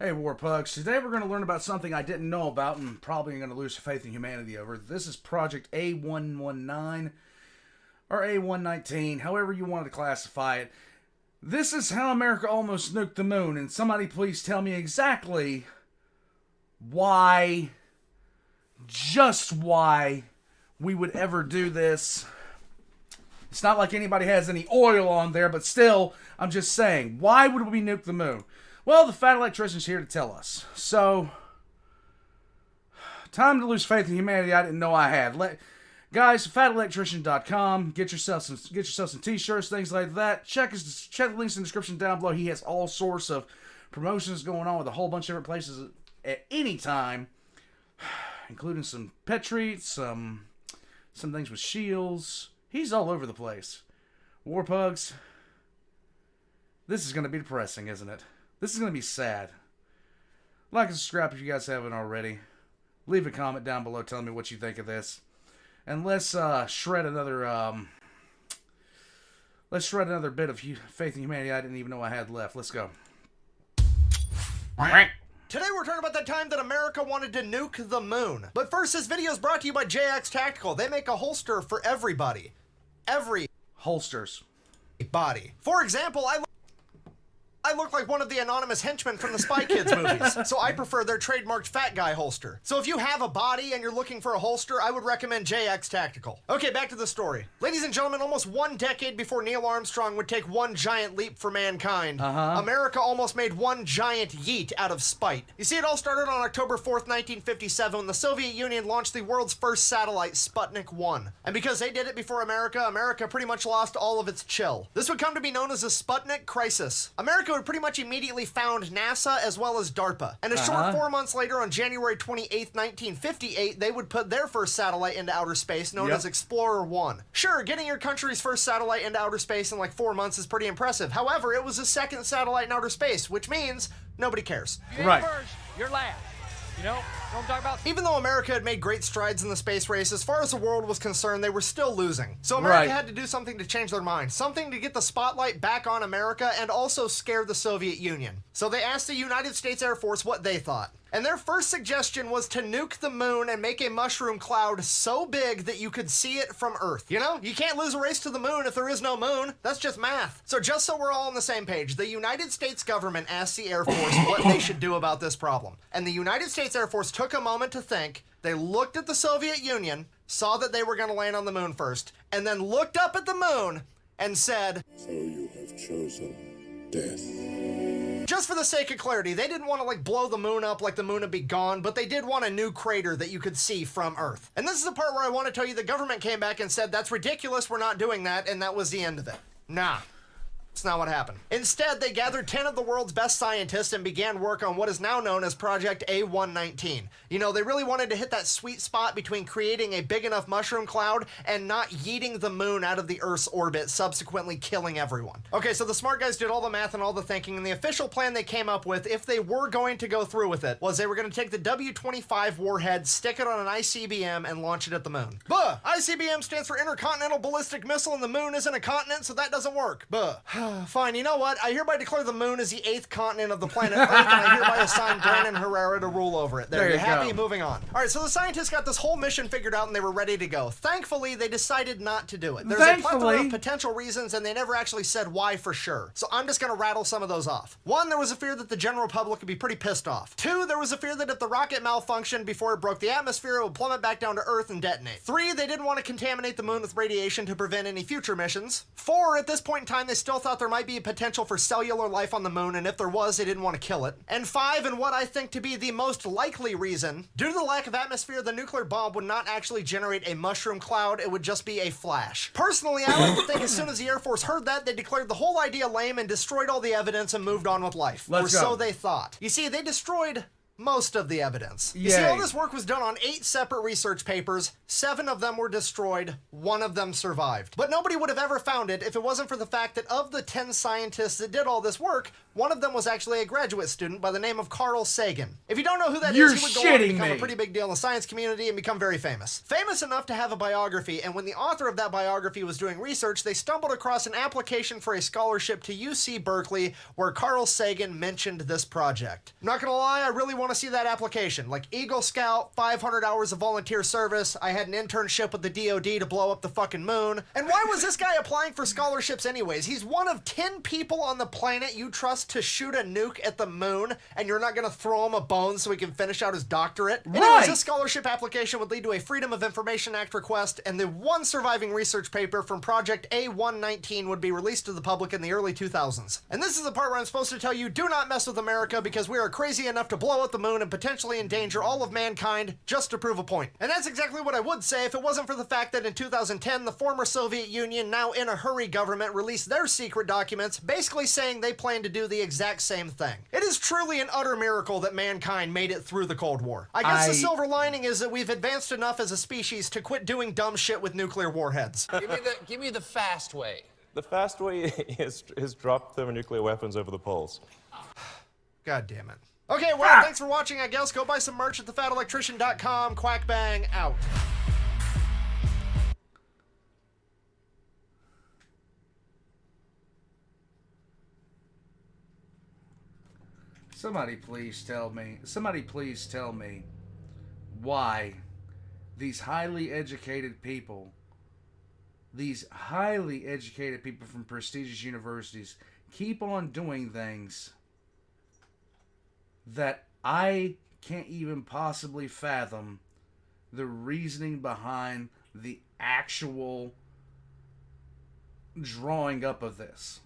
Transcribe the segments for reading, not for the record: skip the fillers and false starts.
Hey, Warpugs. Today we're going to learn about something I didn't know about and probably going to lose faith in humanity over. This is Project A119 or A119, however you want to classify it. This is how America almost nuked the moon, and somebody please tell me exactly why, just why, we would ever do this. It's not like anybody has any oil on there, but still, I'm just saying, why would we nuke the moon? Well, the Fat Electrician's here to tell us. So, time to lose faith in humanity I didn't know I had. Guys, fatelectrician.com. Get yourself some t-shirts, things like that. Check the links in the description down below. He has all sorts of promotions going on with a whole bunch of different places at any time, including some pet treats, some things with shields. He's all over the place. Warpugs, this is going to be depressing, isn't it? This is going to be sad. Like and subscribe if you guys haven't already. Leave a comment down below telling me what you think of this. And let's shred another bit of faith in humanity I didn't even know I had left. Let's go. Today we're talking about the time that America wanted to nuke the moon. But first, this video is brought to you by JX Tactical. They make a holster for everybody. Holsters. Body. For example, I look like one of the anonymous henchmen from the Spy Kids movies, so I prefer their trademarked fat guy holster. So if you have a body and you're looking for a holster, I would recommend JX Tactical. Okay, back to the story. Ladies and gentlemen, almost 1 decade before Neil Armstrong would take one giant leap for mankind, America almost made one giant yeet out of spite. You see, it all started on October 4th, 1957, when the Soviet Union launched the world's first satellite, Sputnik 1. And because they did it before America, America pretty much lost all of its chill. This would come to be known as the Sputnik Crisis. America would pretty much immediately found NASA as well as DARPA. And a short 4 months later, on January 28th, 1958, they would put their first satellite into outer space, known as Explorer 1. Sure, getting your country's first satellite into outer space in like 4 months is pretty impressive. However, it was the second satellite in outer space, which means nobody cares. You ain't first, you're last. You know what I'm talking about? Even though America had made great strides in the space race, as far as the world was concerned, they were still losing. So America had to do something to change their mind, something to get the spotlight back on America and also scare the Soviet Union. So they asked the United States Air Force what they thought. And their first suggestion was to nuke the moon and make a mushroom cloud so big that you could see it from Earth. You know, you can't lose a race to the moon if there is no moon. That's just math. So just so we're all on the same page, the United States government asked the Air Force what they should do about this problem. And the United States Air Force took a moment to think. They looked at the Soviet Union, saw that they were going to land on the moon first, and then looked up at the moon and said, "So you have chosen death." Just for the sake of clarity, they didn't want to like blow the moon up like the moon would be gone, but they did want a new crater that you could see from Earth. And this is the part where I want to tell you the government came back and said, that's ridiculous, we're not doing that, and that was the end of it. Nah. That's not what happened. Instead, they gathered 10 of the world's best scientists and began work on what is now known as Project A119. You know, they really wanted to hit that sweet spot between creating a big enough mushroom cloud and not yeeting the moon out of the Earth's orbit, subsequently killing everyone. Okay, so the smart guys did all the math and all the thinking, and the official plan they came up with, if they were going to go through with it, was they were going to take the W-25 warhead, stick it on an ICBM, and launch it at the moon. Buh! ICBM stands for Intercontinental Ballistic Missile, and the moon isn't a continent, so that doesn't work. Buh. Fine, you know what? I hereby declare the moon as the 8th continent of the planet Earth, and I hereby assign Brandon Herrera to rule over it. There you happy? Go. Moving on. All right, so the scientists got this whole mission figured out, and they were ready to go. Thankfully, they decided not to do it. There's a plethora of potential reasons, and they never actually said why for sure. So I'm just going to rattle some of those off. 1, there was a fear that the general public would be pretty pissed off. 2, there was a fear that if the rocket malfunctioned before it broke the atmosphere, it would plummet back down to Earth and detonate. 3, they didn't want to contaminate the moon with radiation to prevent any future missions. 4, at this point in time, they still thought there might be a potential for cellular life on the moon, and if there was, they didn't want to kill it. And 5, and what I think to be the most likely reason, due to the lack of atmosphere, the nuclear bomb would not actually generate a mushroom cloud, it would just be a flash. Personally, I like to think as soon as the Air Force heard that, they declared the whole idea lame and destroyed all the evidence and moved on with life. Or so they thought. You see, they destroyed most of the evidence. You Yay. see, all this work was done on 8 separate research papers. 7 of them were destroyed. 1 of them survived. But nobody would have ever found it if it wasn't for the fact that of the 10 scientists that did all this work, one of them was actually a graduate student by the name of Carl Sagan. If you don't know who that You're is, he would go on to shitting become me. a pretty big deal in the science community and become very famous. Famous enough to have a biography, and when the author of that biography was doing research, they stumbled across an application for a scholarship to UC Berkeley where Carl Sagan mentioned this project. I'm not gonna lie, I really want to see that application. Like Eagle Scout, 500 hours of volunteer service, I had an internship with the DoD to blow up the fucking moon. And why was this guy applying for scholarships anyways? He's one of 10 people on the planet you trust to shoot a nuke at the moon, and you're not gonna throw him a bone so he can finish out his doctorate? Right. Anyways, this scholarship application would lead to a Freedom of Information Act request, and the one surviving research paper from Project A119 would be released to the public in the early 2000s. And this is the part where I'm supposed to tell you, do not mess with America because we are crazy enough to blow up the moon and potentially endanger all of mankind just to prove a point. And that's exactly what I would say if it wasn't for the fact that in 2010, the former Soviet Union, now in a hurry government, released their secret documents, basically saying they plan to do the exact same thing. It is truly an utter miracle that mankind made it through the Cold War. I guess the silver lining is that we've advanced enough as a species to quit doing dumb shit with nuclear warheads. Give me the fast way. The fast way is drop thermonuclear weapons over the poles. God damn it. Okay, well, thanks for watching, I guess. Go buy some merch at thefatelectrician.com. Quack bang, out. Somebody please tell me why these highly educated people from prestigious universities keep on doing things that I can't even possibly fathom the reasoning behind the actual drawing up of this.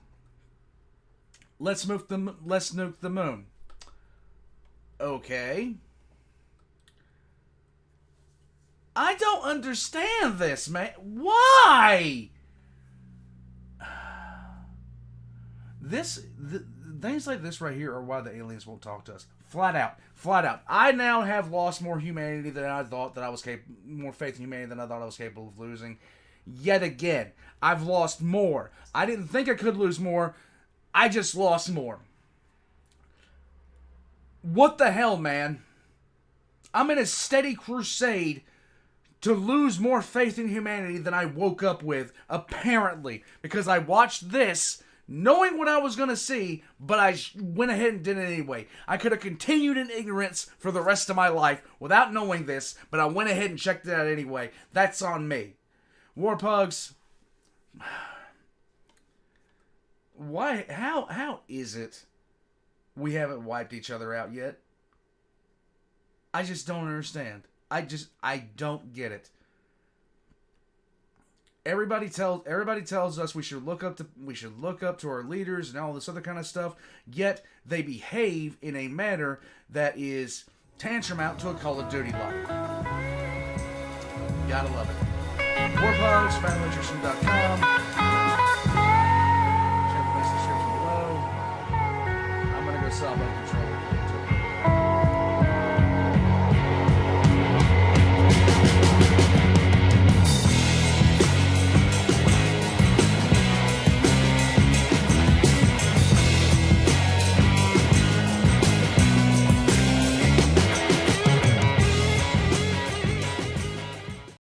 Let's nuke the moon. Okay. I don't understand this, man. Why? Things like this right here are why the aliens won't talk to us. Flat out. I now have lost more humanity than I thought that I was more faith in humanity than I thought I was capable of losing. Yet again, I've lost more. I didn't think I could lose more. I just lost more. What the hell, man? I'm in a steady crusade to lose more faith in humanity than I woke up with, apparently, because I watched this knowing what I was going to see, but I went ahead and did it anyway. I could have continued in ignorance for the rest of my life without knowing this, but I went ahead and checked it out anyway. That's on me. Warpugs, why? How is it we haven't wiped each other out yet? I just don't understand. I don't get it. Everybody tells us we should look up to our leaders and all this other kind of stuff, yet they behave in a manner that is tantamount to a Call of Duty like. Gotta love it. Warpugs, FatElectrician.com. Check the description below. I'm gonna go sell a bunch of